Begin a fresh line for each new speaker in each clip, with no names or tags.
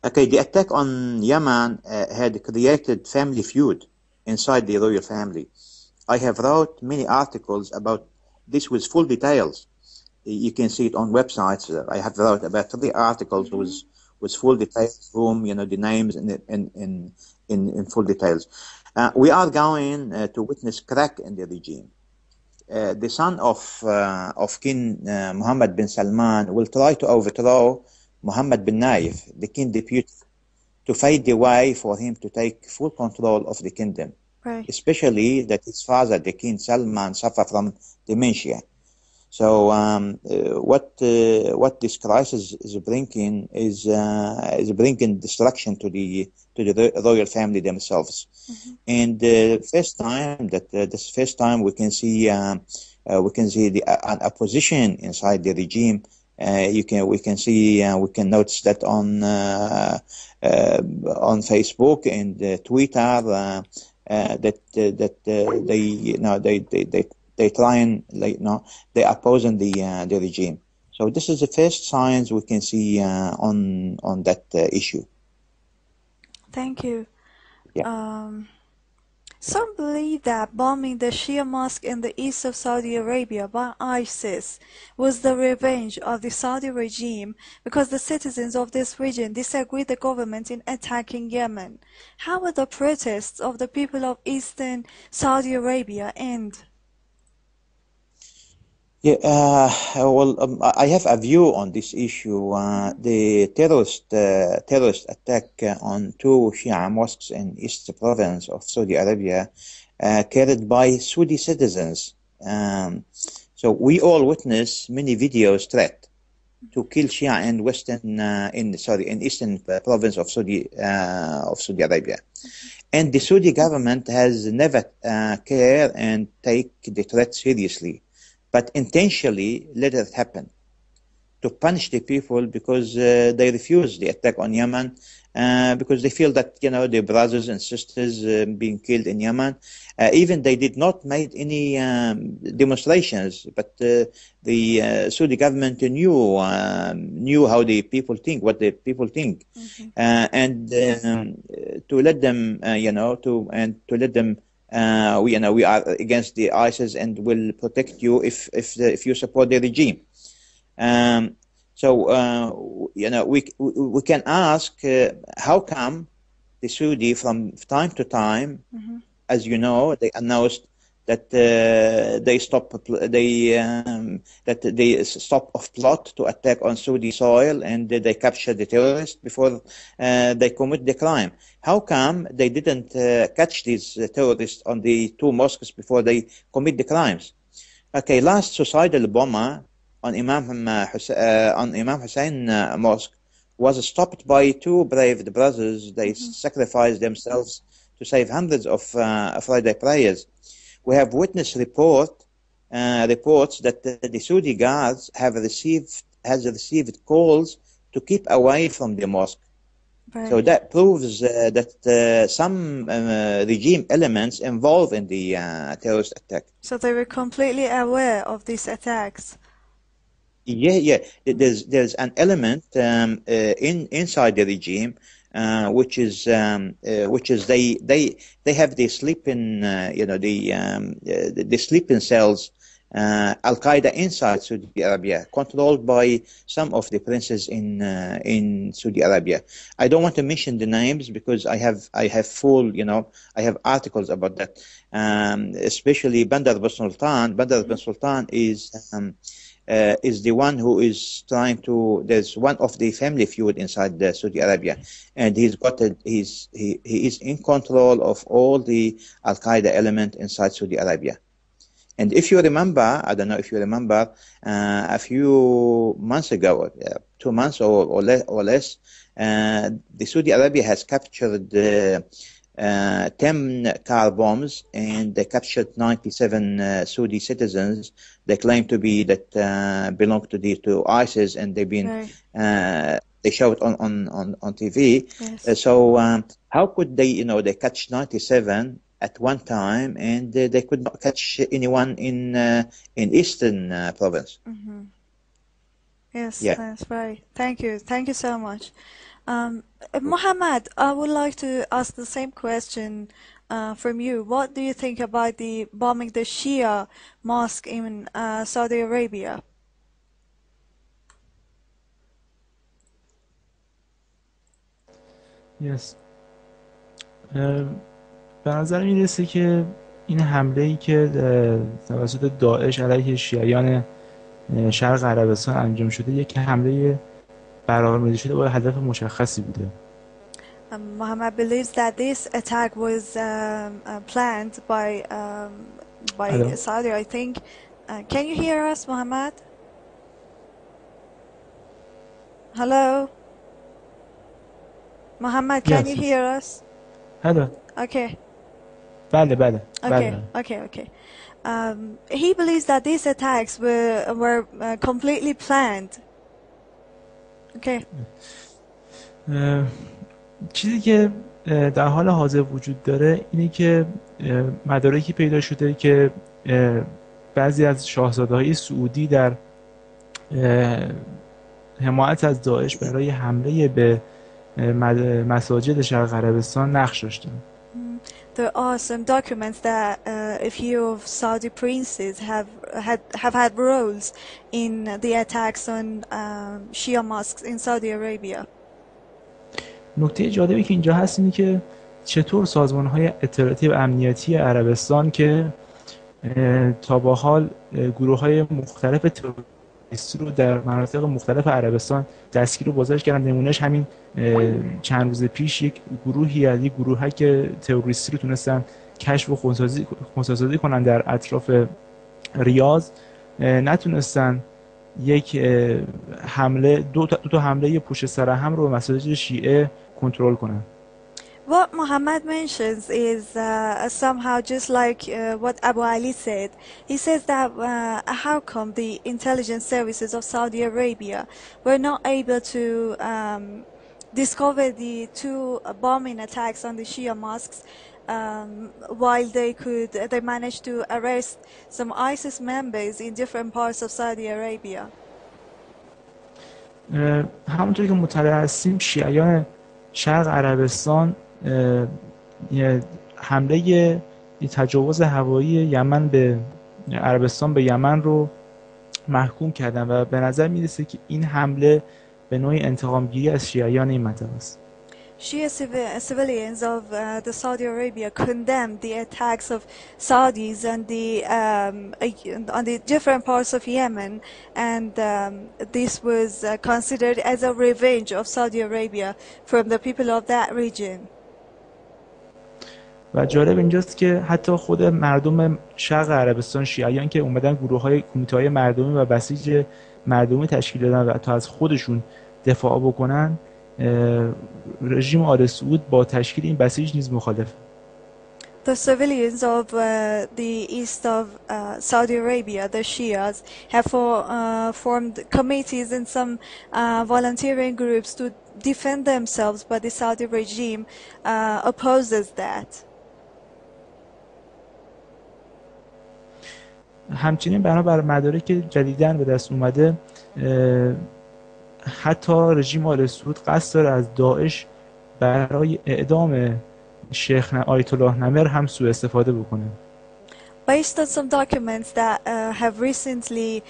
Okay, the attack on Yemen had created family feud inside the royal family. I have wrote many articles about this with full details. You can see it on websites. I have wrote about 3 articles
Mm-hmm.
with full details, whom the names in full details. We are going to witness crack in the regime. The son of King Mohammed bin Salman will try to overthrow Mohammed bin Naif, the king deputy, to fight the way for him to take full control of the kingdom,
Right.
especially that his father, the King Salman, suffer from dementia. So what this crisis is bringing is bringing destruction to the royal family themselves.
Mm-hmm.
And this first time we can see an opposition inside the regime. We can notice that on Facebook and Twitter they try and they opposing the regime. So this is the first signs we can see on that issue.
Thank you.
Yeah.
Some believe that bombing the Shia mosque in the east of Saudi Arabia by ISIS was the revenge of the Saudi regime because the citizens of this region disagree with the government in attacking Yemen. How will the protests of the people of eastern Saudi Arabia end?
Yeah, I have a view on this issue. The terrorist attack on 2 Shia mosques in East province of Saudi Arabia, carried by Saudi citizens. So we all witness many videos threat to kill Shia in in Eastern province of Saudi Arabia, and the Saudi government has never cared and take the threat seriously, but intentionally let it happen to punish the people because they refuse the attack on Yemen, because they feel that their brothers and sisters being killed in Yemen. Even they did not make any demonstrations, but the Saudi government knew how the people think, what the people think,
Mm-hmm.
and to let them, to let them. We are against the ISIS and will protect you if you support the regime. Um, we can ask how come the Saudi from time to time,
Mm-hmm.
as you know, they announced that they stop of plot to attack on Saudi soil and they capture the terrorists before they commit the crime. How come they didn't catch these terrorists on the 2 mosques before they commit the crimes? Okay, last suicidal bomber on Imam Hussein Mosque was stopped by 2 brave brothers. They
Mm-hmm.
sacrificed themselves to save hundreds of Friday prayers. We have witnessed reports that the Saudi guards has received calls to keep away from the mosque. So
Right.
that proves that some regime elements involved in the terrorist attack.
So they were completely aware of these attacks.
Yeah, yeah. There's an element inside the regime, which is they have the sleeping the sleeping cells, Al Qaeda inside Saudi Arabia, controlled by some of the princes in Saudi Arabia. I don't want to mention the names because I have full I have articles about that. Especially Bandar bin Sultan. Bandar bin Sultan is the one who is trying to. There's one of the family feud inside Saudi Arabia, and he is in control of all the Al Qaeda element inside Saudi Arabia. And if you remember, I don't know if you remember, a few months ago, 2 months or less, the Saudi Arabia has captured 10 car bombs, and they captured 97 Saudi citizens. They claim to be that belong to ISIS, and they've been
Right.
they show it on TV.
Yes.
How could they catch 97 at one time, and they could not catch anyone in Eastern province?
Mm-hmm. Yes,
Yeah.
that's right. Thank you. Thank you so much. Muhammad, I would like to ask the same question from you. What do you think about the bombing the Shia mosque in Saudi Arabia?
Yes. به نظر میرسه که این حمله‌ای که توسط داعش علیه شیعیان شرق عربستان انجام شده یک حمله برنامه‌ریزی شده با هدف مشخصی بوده.
Muhammad believes that this attack was planned by
Hello?
Saudi, I think. Can you hear us, Muhammad? Hello? Muhammad, can you
Yes.
hear us?
Hello.
Okay.
بله.
Okay. He believes that these attacks were completely planned. Okay.
چیزی که در حال حاضر وجود داره اینه که مدارکی پیدا شده که بعضی از شاهزاده‌های سعودی در حمایت از داعش برای حمله به مساجد شرق عربستان نقش داشتن.
There are some documents that a few of Saudi princes have had roles in the attacks on Shia mosques in Saudi Arabia.
نکته جالبی که اینجا هست اینه که چطور سازمان‌های اطلاعاتی و امنیتی عربستان که تا به حال گروه‌های مختلف تروریستی رو در مناطق مختلف عربستان دستگیر و بازداشت کردن. نمونهش همین چند روز پیش یک گروهک تروریستی رو تونستن کشف و خونسازی کنن در اطراف ریاض. نتونستن یک حمله دو تا حمله پشت سر هم رو به مساجد شیعه کنترل کنن.
What Muhammad mentions is somehow just like what Abu Ali said. He says that how come the intelligence services of Saudi Arabia were not able to discover the two bombing attacks on the Shia mosques while they managed to arrest some ISIS members in different parts of Saudi Arabia.
همونطور که مطلع هستیم شیعیان شرق عربستان حمله تجاوز هوایی یمن به عربستان به یمن رو محکوم کردن و به نظر میرسه که این حمله به نوعی انتقامگیری از شیعیان این منطقه است.
Shia civilians of the Saudi Arabia condemned the attacks of Saudis on the different parts of Yemen, and this was considered as a revenge of Saudi Arabia from the people of that region.
و جالب اینجاست که حتی خود مردم شرق عربستان شیعیان که اومدن کمیته‌های مردمی و بسیج مردمی تشکیل دادن و تا از خودشون دفاع بکنن، رژیم آل سعود با تشکیل این بسیج نیز مخالف.
The civilians of the east of Saudi Arabia, the Shias, have formed committees and some volunteering groups to defend themselves, but the Saudi regime opposes that.
همچنین بنابر مدارک جدیداً به دست اومده حتی رژیم آل سعود قصد داره از داعش برای اعدام شیخ آیت الله نمر هم سوء استفاده بکنه.
Based on some documents that have recently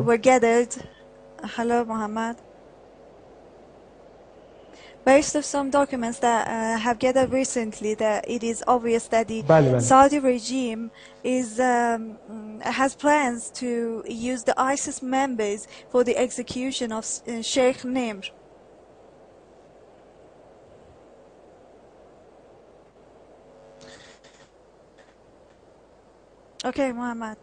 were gathered. Hello, Muhammad. Based on some documents that have gathered recently, that it is obvious that the Saudi regime has plans to use the ISIS members for the execution of Sheikh Nimr. Okay, Muhammad.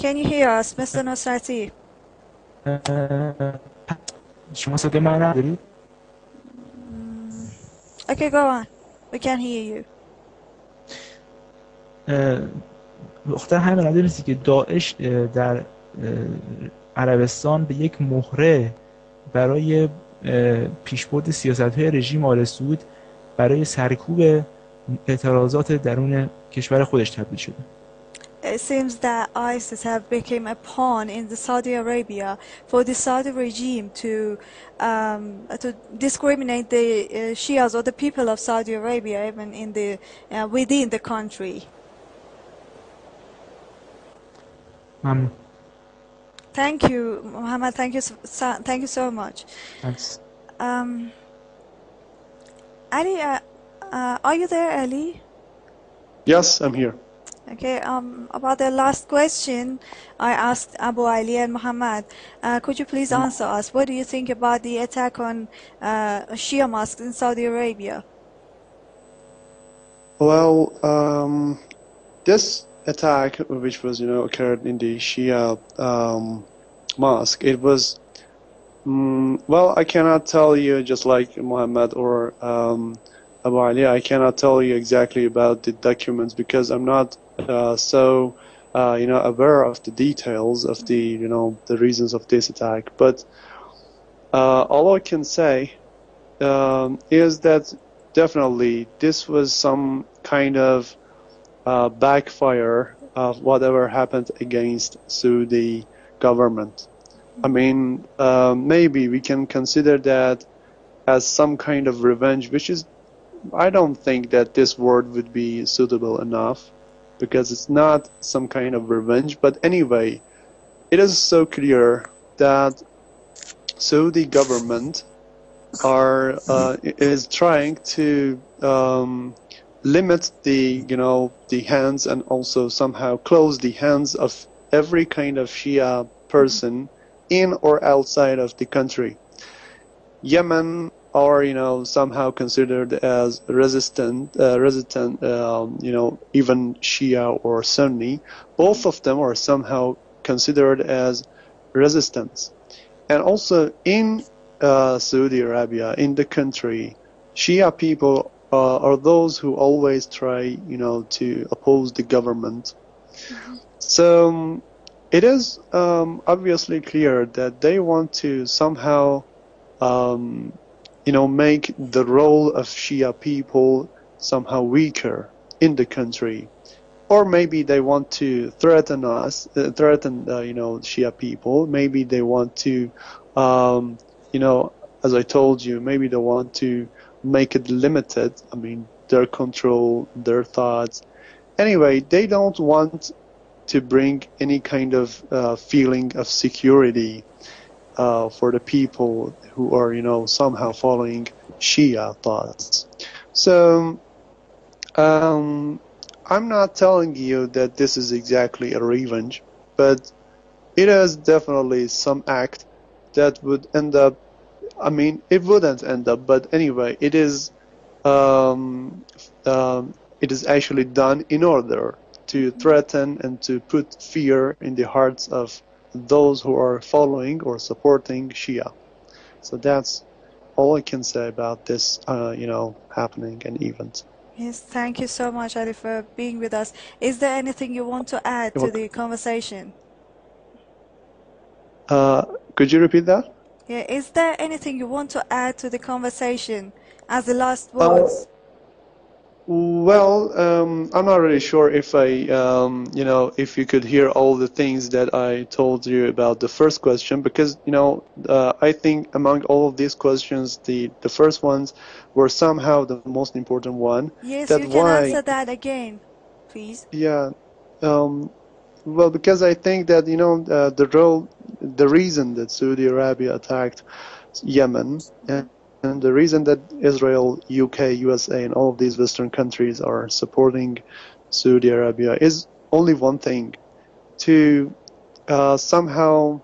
Can you hear us, Mr. Nosrati?
شما صدای من ندارید؟
Okay, go on. We can hear you.
دختر همین نظر نیستی که داعش در عربستان به یک مهره برای پیشبرد سیاست‌های رژیم آل سعود برای سرکوب اعتراضات درون کشور خودش تبدیل شده.
it seems that ISIS have become a pawn in the Saudi Arabia for the Saudi regime to discriminate the Shias or the people of Saudi Arabia, even in the within the country. Thank you, Muhammad. Thank you so much.
Thanks.
Ali, are you there, Ali?
Yes, I'm here.
Okay, about the last question I asked Abu Ali and Muhammad, could you please answer us? What do you think about the attack on Shia mosques in Saudi Arabia?
Well, this attack, which was, occurred in the Shia mosque, it was, well, I cannot tell you, just like Muhammad or Abu Ali, I cannot tell you exactly about the documents because I'm not so aware of the details of the the reasons of this attack. But all I can say is that definitely this was some kind of backfire of whatever happened against Saudi government. I mean, maybe we can consider that as some kind of revenge, which is, I don't think that this word would be suitable enough because it's not some kind of revenge. But anyway, it is so clear that Saudi government is trying to limit the the hands and also somehow close the hands of every kind of Shia person in or outside of the country. Yemen are somehow considered as resistant, even Shia or Sunni. Both of them are somehow considered as resistance. And also in Saudi Arabia, in the country, Shia people are those who always try to oppose the government. So it is obviously clear that they want to somehow make the role of Shia people somehow weaker in the country, or maybe they want to threaten Shia people. Maybe they want to, as I told you, maybe they want to make it limited. I mean, their control, their thoughts. Anyway, they don't want to bring any kind of feeling of security for the people who are, somehow following Shia thoughts. So, I'm not telling you that this is exactly a revenge, but it is definitely some act that would end up, I mean, it wouldn't end up, but anyway, it is actually done in order to threaten and to put fear in the hearts of those who are following or supporting Shia. So that's all I can say about this, happening and event.
Yes, thank you so much, Ali, for being with us. Is there anything you want to add to the conversation?
Could you repeat that?
Yeah, is there anything you want to add to the conversation as the last words?
Well, I'm not really sure if if you could hear all the things that I told you about the first question, because, I think among all of these questions, the first ones were somehow the most important one.
Yes, you can answer that again, please.
Yeah. Well, because I think that, the reason that Saudi Arabia attacked Yemen and the reason that Israel, UK, USA, and all of these Western countries are supporting Saudi Arabia is only one thing: to somehow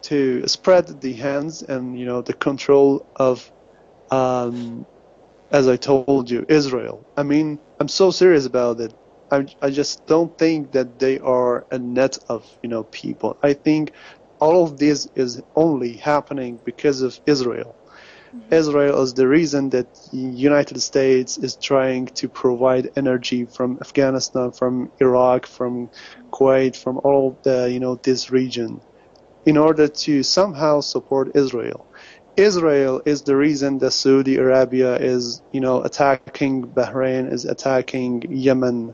to spread the hands and the control of, as I told you, Israel. I mean, I'm so serious about it. I just don't think that they are a net of people. I think all of this is only happening because of Israel. Israel is the reason that the United States is trying to provide energy from Afghanistan, from Iraq, from Kuwait, from all the this region, in order to somehow support Israel. Israel is the reason that Saudi Arabia is attacking Bahrain, is attacking Yemen,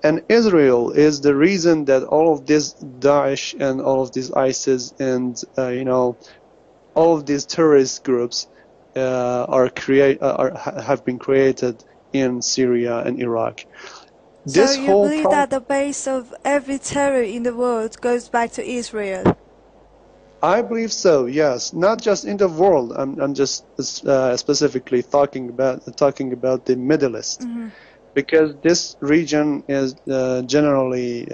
And Israel is the reason that all of this Daesh and all of these ISIS and all of these terrorist groups have been created in Syria and Iraq.
So you believe that the base of every terror in the world goes back to Israel?
I believe so. Yes, not just in the world. I'm just specifically talking about the Middle East, because this region is generally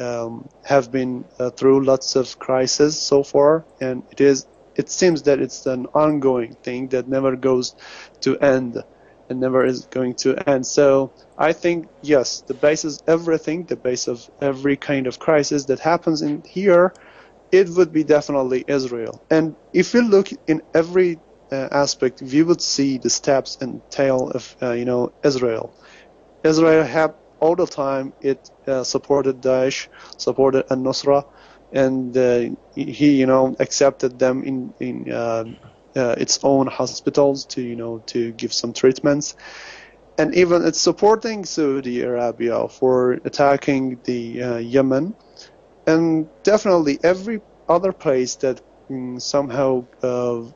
have been through lots of crises so far, and it seems that it's an ongoing thing that never goes to end and never is going to end. So I think, yes, the base is everything, the base of every kind of crisis that happens in here, it would be definitely Israel. And if you look in every aspect, we would see the steps and tail of Israel. Israel had all the time, it supported Daesh, supported al-Nusra, and he accepted them in its own hospitals to give some treatments, and even it's supporting Saudi Arabia for attacking the Yemen, and definitely every other place that somehow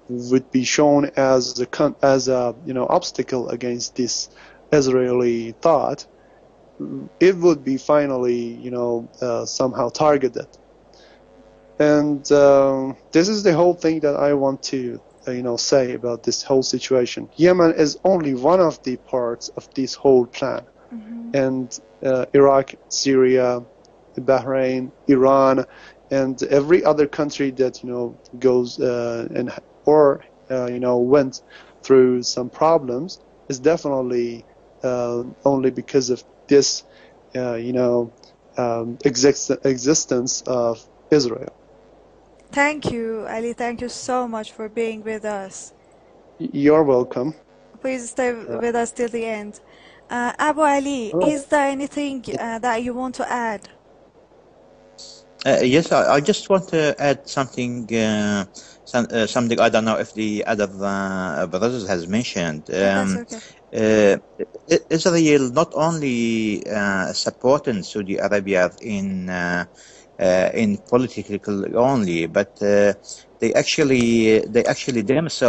would be shown as a obstacle against this Israeli thought, it would be finally somehow targeted. And this is the whole thing that I want to say about this whole situation. Yemen is only one of the parts of this whole plan. And Iraq, Syria, Bahrain, Iran, and every other country that goes went through some problems is definitely only because of this existence of Israel.
Thank you, Ali. Thank you so much for being with us.
You're welcome.
Please stay with us till the end. Abu Ali, is there anything that you want to add?
Yes, I just want to add something. Something I don't know if the other brothers has mentioned.
That's okay.
Israel not only supporting Saudi Arabia in political only, but they actually themselves